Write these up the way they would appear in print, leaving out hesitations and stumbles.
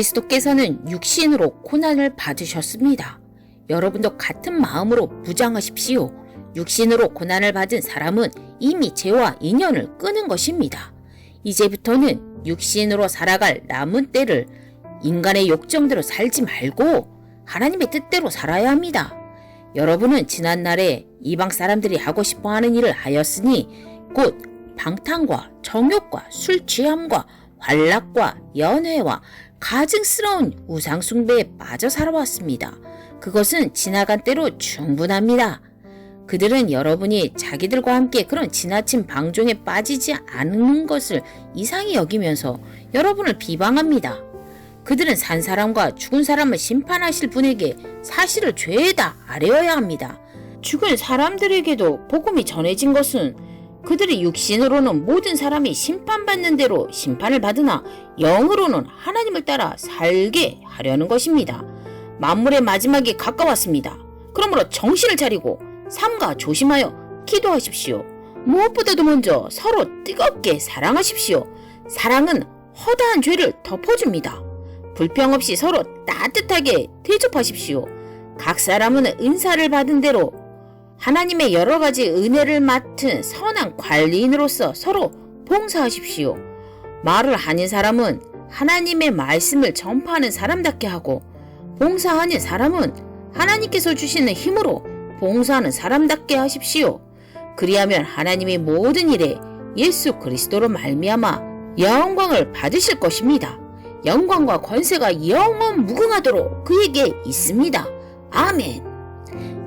그리스도께서는 육신으로 고난을 받으셨습니다. 여러분도 같은 마음으로 무장하십시오. 육신으로 고난을 받은 사람은 이미 죄와 인연을 끊은 것입니다. 이제부터는 육신으로 살아갈 남은 때를 인간의 욕정대로 살지 말고 하나님의 뜻대로 살아야 합니다. 여러분은 지난날에 이방 사람들이 하고 싶어하는 일을 하였으니 곧 방탕과 정욕과 술 취함과 관락과 연회와 가증스러운 우상숭배에 빠져 살아왔습니다. 그것은 지나간 때로 충분합니다. 그들은 여러분이 자기들과 함께 그런 지나친 방종에 빠지지 않는 것을 이상히 여기면서 여러분을 비방합니다. 그들은 산 사람과 죽은 사람을 심판하실 분에게 사실을 죄에다 아뢰어야 합니다. 죽은 사람들에게도 복음이 전해진 것은 그들이 육신으로는 모든 사람이 심판받는 대로 심판을 받으나 영으로는 하나님을 따라 살게 하려는 것입니다. 만물의 마지막이 가까웠습니다. 그러므로 정신을 차리고 삼가 조심하여 기도하십시오. 무엇보다도 먼저 서로 뜨겁게 사랑하십시오. 사랑은 허다한 죄를 덮어줍니다. 불평 없이 서로 따뜻하게 대접하십시오. 각 사람은 은사를 받은 대로 하나님의 여러 가지 은혜를 맡은 선한 관리인으로서 서로 봉사하십시오. 말을 하는 사람은 하나님의 말씀을 전파하는 사람답게 하고 봉사하는 사람은 하나님께서 주시는 힘으로 봉사하는 사람답게 하십시오. 그리하면 하나님의 모든 일에 예수 그리스도로 말미암아 영광을 받으실 것입니다. 영광과 권세가 영원 무궁하도록 그에게 있습니다. 아멘.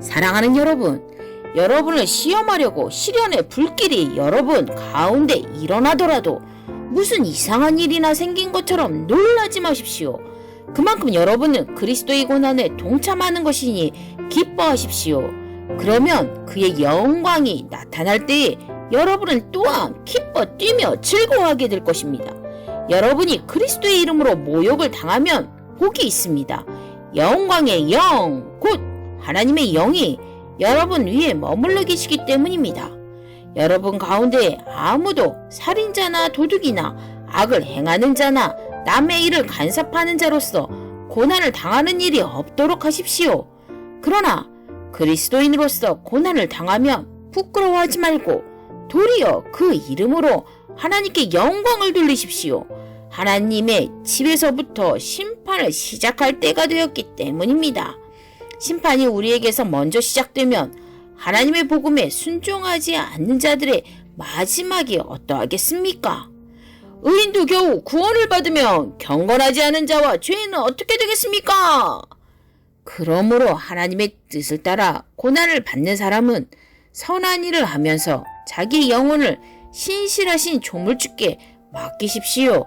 사랑하는 여러분, 여러분을 시험하려고 시련의 불길이 여러분 가운데 일어나더라도 무슨 이상한 일이나 생긴 것처럼 놀라지 마십시오. 그만큼 여러분은 그리스도의 고난에 동참하는 것이니 기뻐하십시오. 그러면 그의 영광이 나타날 때에 여러분은 또한 기뻐 뛰며 즐거워하게 될 것입니다. 여러분이 그리스도의 이름으로 모욕을 당하면 복이 있습니다. 영광의 영, 곧 하나님의 영이 여러분 위에 머물러 계시기 때문입니다. 여러분 가운데 아무도 살인자나 도둑이나 악을 행하는 자나 남의 일을 간섭하는 자로서 고난을 당하는 일이 없도록 하십시오. 그러나 그리스도인으로서 고난을 당하면 부끄러워하지 말고 도리어 그 이름으로 하나님께 영광을 돌리십시오. 하나님의 집에서부터 심판을 시작할 때가 되었기 때문입니다. 심판이 우리에게서 먼저 시작되면 하나님의 복음에 순종하지 않는 자들의 마지막이 어떠하겠습니까? 의인도 겨우 구원을 받으면 경건하지 않은 자와 죄인은 어떻게 되겠습니까? 그러므로 하나님의 뜻을 따라 고난을 받는 사람은 선한 일을 하면서 자기 영혼을 신실하신 조물주께 맡기십시오.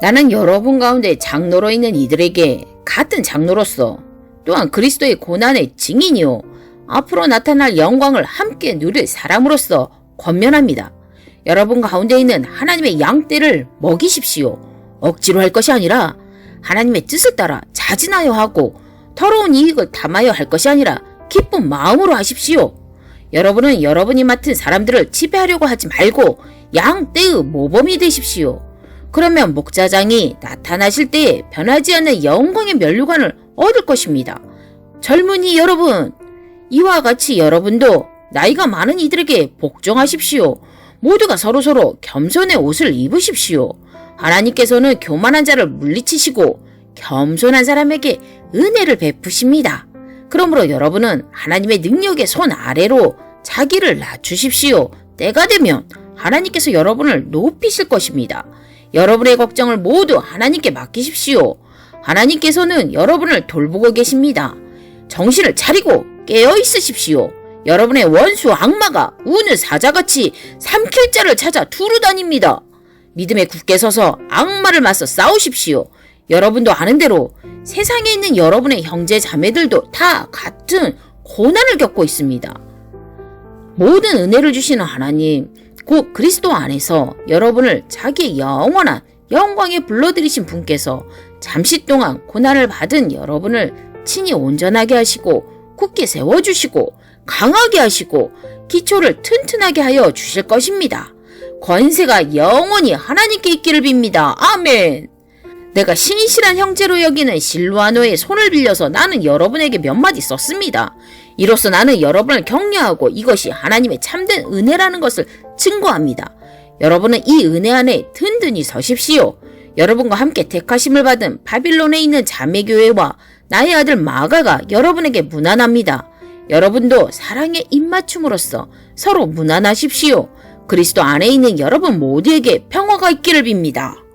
나는 여러분 가운데 장로로 있는 이들에게 같은 장로로서 또한 그리스도의 고난의 증인이요 앞으로 나타날 영광을 함께 누릴 사람으로서 권면합니다. 여러분 가운데 있는 하나님의 양떼를 먹이십시오. 억지로 할 것이 아니라 하나님의 뜻을 따라 자진하여 하고 더러운 이익을 담하여 할 것이 아니라 기쁜 마음으로 하십시오. 여러분은 여러분이 맡은 사람들을 지배하려고 하지 말고 양떼의 모범이 되십시오. 그러면 목자장이 나타나실 때에 변하지 않는 영광의 면류관을 얻을 것입니다. 젊은이 여러분, 이와 같이 여러분도 나이가 많은 이들에게 복종하십시오. 모두가 서로서로 겸손의 옷을 입으십시오. 하나님께서는 교만한 자를 물리치시고 겸손한 사람에게 은혜를 베푸십니다. 그러므로 여러분은 하나님의 능력의 손 아래로 자기를 낮추십시오. 때가 되면 하나님께서 여러분을 높이실 것입니다. 여러분의 걱정을 모두 하나님께 맡기십시오. 하나님께서는 여러분을 돌보고 계십니다. 정신을 차리고 깨어 있으십시오. 여러분의 원수 악마가 우는 사자같이 삼킬 자를 찾아 두루 다닙니다. 믿음에 굳게 서서 악마를 맞서 싸우십시오. 여러분도 아는 대로 세상에 있는 여러분의 형제 자매들도 다 같은 고난을 겪고 있습니다. 모든 은혜를 주시는 하나님, 곧 그리스도 안에서 여러분을 자기의 영원한 영광에 불러들이신 분께서 잠시 동안 고난을 받은 여러분을 친히 온전하게 하시고 굳게 세워주시고 강하게 하시고 기초를 튼튼하게 하여 주실 것입니다. 권세가 영원히 하나님께 있기를 빕니다. 아멘. 내가 신실한 형제로 여기는 실루아노의 손을 빌려서 나는 여러분에게 몇 마디 썼습니다. 이로써 나는 여러분을 격려하고 이것이 하나님의 참된 은혜라는 것을 증거합니다. 여러분은 이 은혜 안에 든든히 서십시오. 여러분과 함께 택하심을 받은 바빌론에 있는 자매교회와 나의 아들 마가가 여러분에게 문안합니다. 여러분도 사랑의 입맞춤으로써 서로 문안하십시오. 그리스도 안에 있는 여러분 모두에게 평화가 있기를 빕니다.